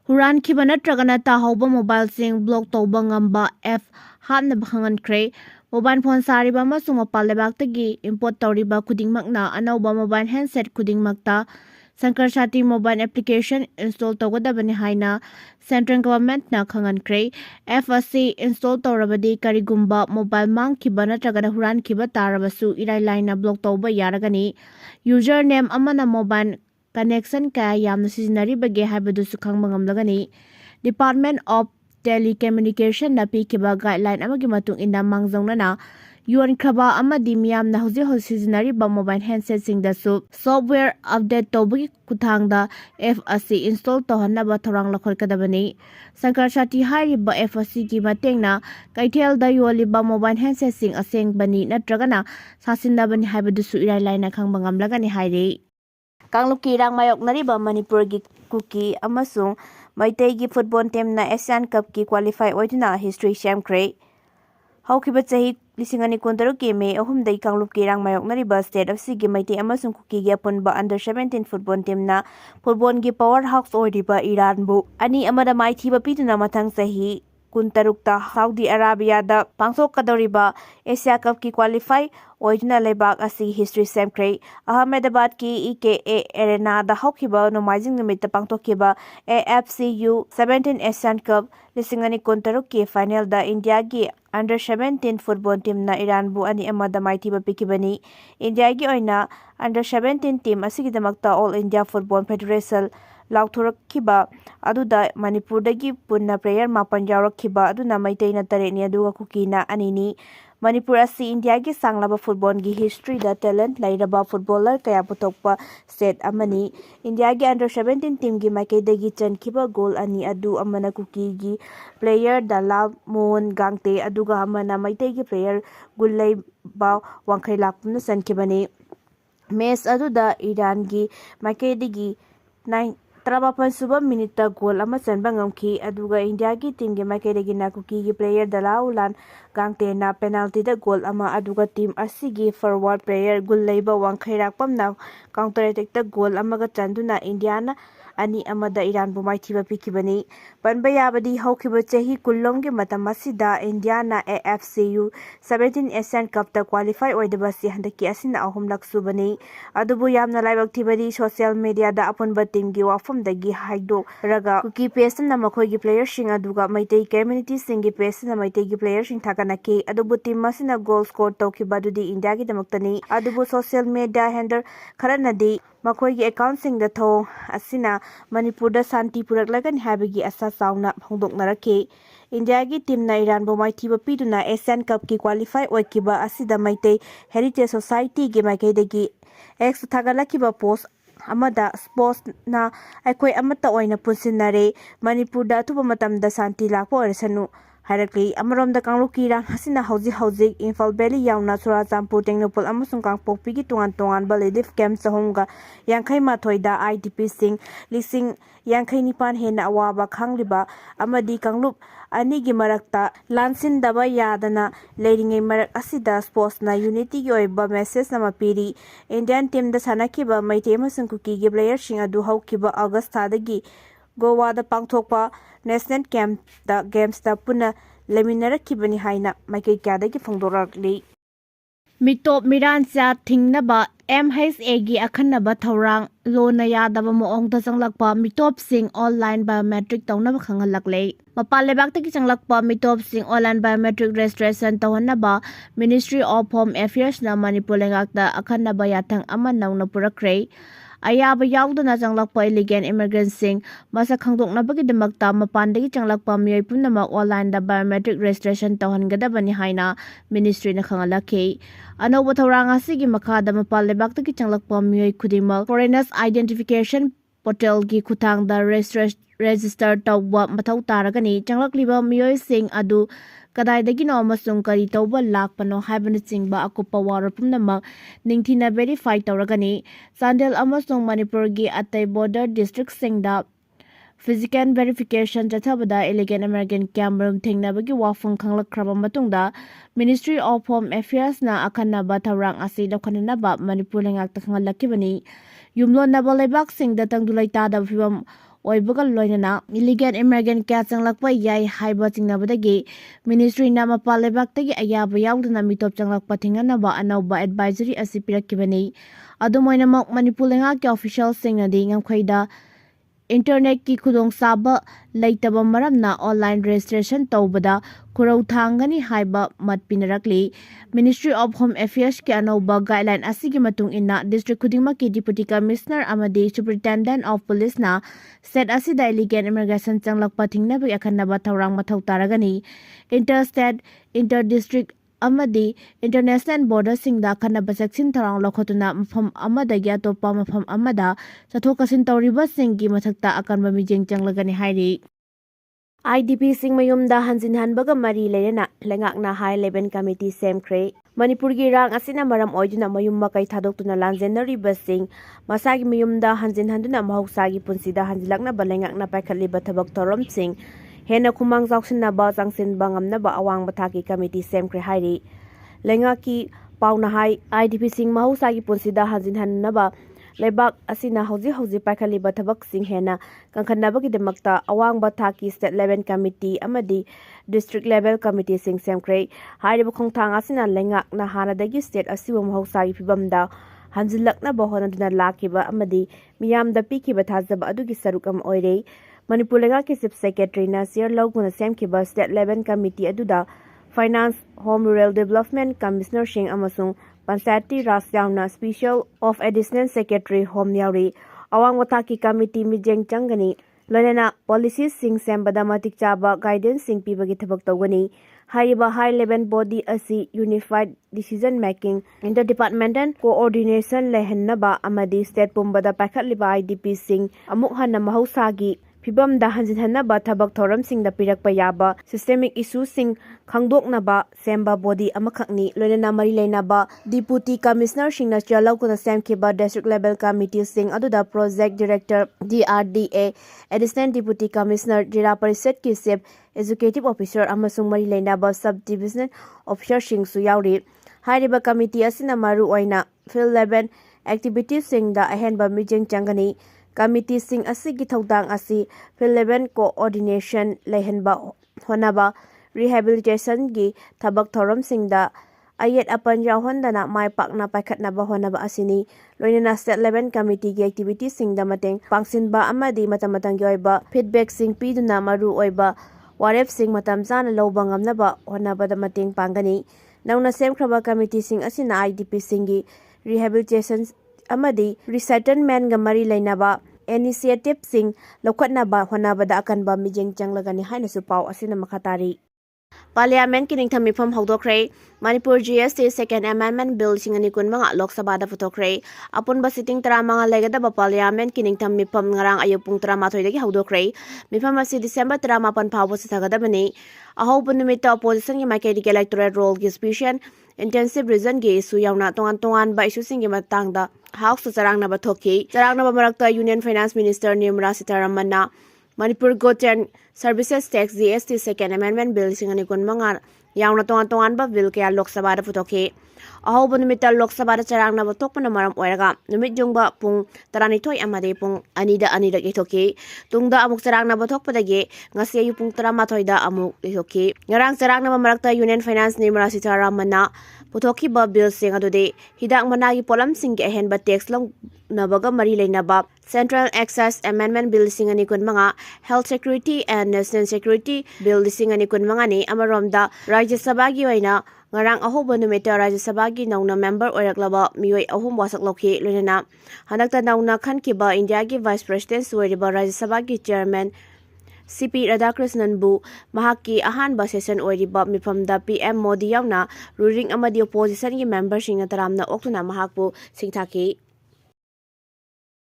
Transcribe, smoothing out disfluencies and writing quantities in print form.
Hurankhiba Nttraga Tahouba mobile sing block Touba Ngamba F hapnaba Khangkhre mobile phone sariba amasung mapal lebaktagi import tawriba khudingmakna anouba mobile handset khudingmakta Semkhre mobile application install tawgadabani haina central government na Khangkhre F asi install tawrabadi karigumba mobile mangkhiba Nttraga Hurankhiba tarabasu irai laina block tawba yaragani username amana mobile connection kaya yamna sizinaribage haibadusu khangba ngamlagani Department of Telecommunication na pikiba guideline amagi matung ina mangjongnana Hurankhiba Amadi miyamna hojik sizinariba mobile handset singdasu software update tawbagi kuthangda F asi install tawhannaba thorang lakhorkadabani Semkhre hyriba F asi gi matengna kaithelda yoliba mobile handset sing asengbani Nttraga sasindabani haibadusu irai laina khangba ngamlagani hairi Kangluki rang mayok nariba Manipur gi Kuki amasung Meitei gi football team na Asian Cup ki qualify oina history Semkhre Haukiba chahi 2013 ki May 3 dai Kangluki rang mayok nariba state of Sigi Meitei amasung Kuki gi apunba under 17 football team na football gi powerhouse oiriba Iran bu ani amada maithiba pituna mathang chahi 16 Saudi Arabia da pangthokadoriba Asia Cup ki qualify oina lebak asi history Semkhre Ahmedabad ki EKA arena da haukiba nomaijing numita pangthokiba AFCU 17 Asian Cup 2013 ki final da India gi under 17 football team na Iran bu ani amada maithiba pikibani India gi oina under 17 team asigidamakta All India Football Federation Lauthurakhiba aduda Manipur dagi punna player mapan yaurakhiba aduna Meitei na tareni aduga Kuki na anini Manipur asi India gi sanglaba football gi history da talent lairaba footballer kaya putokpa state amani India gi under 17 team gi Meitei dagi chankhiba goal ani adu amana Kuki gi player Dalal Mon Gangte aduga amana Meitei gi player Gullei ba Wangkhai lakpuna sankhibani match aduda Iran gi Meitei dagi 9 suba minute goal ama chanba ngamkhi aduga India gi team gi Meitei na Kuki gi player Dalaulan Gangte na penalty da goal ama aduga team asigi forward player Gullaiba Wangkhai rakpamna counter attack da goal amaga chanduna India na ani amada Iran bu maithiba pikibani panba yabadi haukiba chahi kullom gi matam asida India na AFCU 17 Asian Cup ta qualify oidabasi handaki asina ahumlak subani adubu yamna laibak thibadi social media da apunba team gi wafam dagi haido raga Kuki page na makhoi gi player sing aduga Meitei community sing gi page na Meitei gi player sing thakanaki adubu team masina goal score tawkiba dudi India gi damaktani adubu social media handle kharanadi makhoi gi account sing da thong asina Manipur da santi puraklagan habagi asa sauna hongdoknaraki India gi team na Iran bo maithiba piduna Asian Cup ki qualify oikiba asida Meitei Heritage Society gi Meitei dagi ex thagalakiba post amada sports na aikoi amata oina punsinare Manipur da thuba matamda santi lakpo oresanu Harakli amarom da Kangluki rang hasina hauji Imphal Valley yauna Churachandpur Tengnopol amasung Kangpokpi gi tungan balidif camp sahomga Yangkhai mathoida IDP sing lising Yangkhai nipan hena awaba khangliba amadi Kanglup ani gi marakta lansin daba yadana leiringai marak asida sports na unity gi oiba message nama piri Indian team da sanakiba Meitei amasung Kuki gi player sing adu haukiba August thadagi Goa da pangthokpa national camp da games da puna leminarakibani haina Meitei kyadagi phongdorakli Mitop Mirancha thingnaba MHA gi akhanaba thorang lona yadaba moongda changlakpa mitop sing online biometric tawnaba khangalakle mapal lebak tagi changlakpa mitop sing online biometric registration tawhanaba Ministry of Home Affairs na Manipur lengakta akhanaba yathang ama nauna purakre ayaba yauduna changlakpa illegal immigrants sing masa khangdoknabagi damakta mapandagi changlakpa miyoi punamak online da biometric registration tawhangadabani haina ministry na khangalakhe anouba thorang asigi makhada mapal lebaktagi changlakpa miyoi khudingmak foreigners identification portal gi khuthang da register tawba mathau taragani changlakliba miyoi sing adu kadaidagi no amasung kari tawba lakpano haibana chingba akupa warapumnamak ningthina verify tawragani Chandel amasung Manipur gi atai border district singda physical verification chathabada illegal American Cameroon thengnabagi wafung khanglakhraba matungda Ministry of Home Affairs na akhanaba thawrang asi lokhanaba Manipur lengakta khangalakibani yumlon naba lebak singda tangdulai tada phibam oibaga loinana illegal immigrant kya changlakpa yai haiba chingnabadagi ministry na mapal lebaktagi ayaba yauduna mitop changlakpa thinganaba anouba advisory asi pirakibani adumoinamak Manipur lengaki official singnadi ngamkhaida internet ki khudong saba leitaba maramna online registration tawbada kurau thangani haiba mat pinarakli Ministry of Home Affairs ki anouba guideline asigi matung inna district khudingma ki deputy commissioner Amadi superintendent of police na state asida illegal immigration changlakpa thingnabagi akhanaba thawrang mathau taragani interstate interdistrict Amadi international border singda khanaba section tharang lokhotuna mafam amadagi atopa mafam amada chathok-kasin tawriba singgi mathakta akanba mijeng changlagani hairi IDP sing mayumda hanjin hanbaga mari leina lengakna high level committee Semkhre Manipur gi rang asina maram oiduna mayum makai thadoktuna lanjenari basing masagi mayumda hanjin handuna mahoksagi punsida hanjilakna balengakna paikhatli bathabak torom sing hena khumang jauksinna ba jangsin bangamna ba awang bathaki committee Semkhre hairi lengaki pauna hai IDP sing mahoksagi punsida hanjin hanna ba lebak asina hauji paikhatli bathabak sing hena kangkhanabagi demakta awang bathaki state level committee amadi district level committee sing Semkhre hairiba khongthang asina lengakna hanadagi state asiwa mahoksagi phibamda hanjilakna ba honaduna lakiba amadi miyamda pikiba thajaba adugi sarukam oire Manipur lengaki chief secretary Nasir Loguna Semkhre state level committee aduda finance home rural development commissioner sing amasung Panchayati Raj yauna special of additional secretary home yauri awang wathaki committee mijeng changani loinana policies sing sembada matik chaba guidance sing pibagi thabak tawgani hyriba high level body asi unified decision making interdepartmental coordination lehennaba amadi state pumbada paikhatliba IDP sing amuk hanna mahousagi Fibamda hanjin hanaba thabak thoram singda pirakpa yaba systemic issues sing khangdoknaba semba body amakhakni loinana mari leinaba deputy commissioner singna chalawkuna Semkhre district level committee sing aduda project director DRDA assistant deputy commissioner jira parisad ki chief executive officer amasung mari leinaba sub division officer sing su yauri hyriba committee asina maru oina field level activities singda ahenba mijeng changani Committee sing asigi thaudang asi field level coordination lehenba honaba rehabilitation gi thabak thoram singda ayet apan yahondana mai pakna paikhatnaba honaba asini loinana state level committee gi activities singda mateng pangsinba amadi matamatang gi oiba feedback sing piduna maru oiba warep sing matam chana loba ngamnaba honaba da mateng pangani nauna Semkhre committee sing asina IDP singi rehabilitation Amadi resettlement gamari lainaba initiative sing lokhatnaba honabada akanba mijeng changlagani haina su pau asina makhatari Parliament kining thamifam hawdokre Manipur GST second amendment bill singani kunmanga Lok Sabha da phutokre apunba sitting tramanga legada Parliament kining thamifam ngarang ayupung 13 dagi hawdokre mifam asi December 18 phawbo sithagadabani ahau bunumita opposition gi maikedi electoral roll gi special intensive reason gi issue yauna tongan ba issue singi matangda house charangna ba thoki charangna ba marakta union finance minister Nirmala Sitharaman Manipur Goods and Services Tax GST second amendment bill singani kunmanga yauna tongan ba bill kaya Lok Sabha da phutoki ahau bunumita Lok Sabha da charangna ba thokpana maram oiraga numit jungba pung 12 amade pung anida gi thoki tungda amuk charangna ba thokpadagi ngasi ayu pung 13 da amuk thoki ngarang charangna ba marakta union finance Nirmala Sitharaman Putoki ba bill sing adude hidak managi polam sing ge hen ba tax long nabaga mari leinaba Central Access Amendment Bill singani kun mga Health Security and National Security Bill singani kun mga ni amaromda Rajya Sabha gi oina ngarang ahoba numita Rajya Sabha gi nauna member oiraklaba mioi ahum wasak lokhi loinana hanakta nauna khankiba India gi Vice President suweriba Rajya Sabha gi Chairman CP Radhakrishnan bu mahaki ahanba session oiriba mifamda PM Modi yauna ruling amadi opposition gi member sing taramna oktuna mahakbu singthaki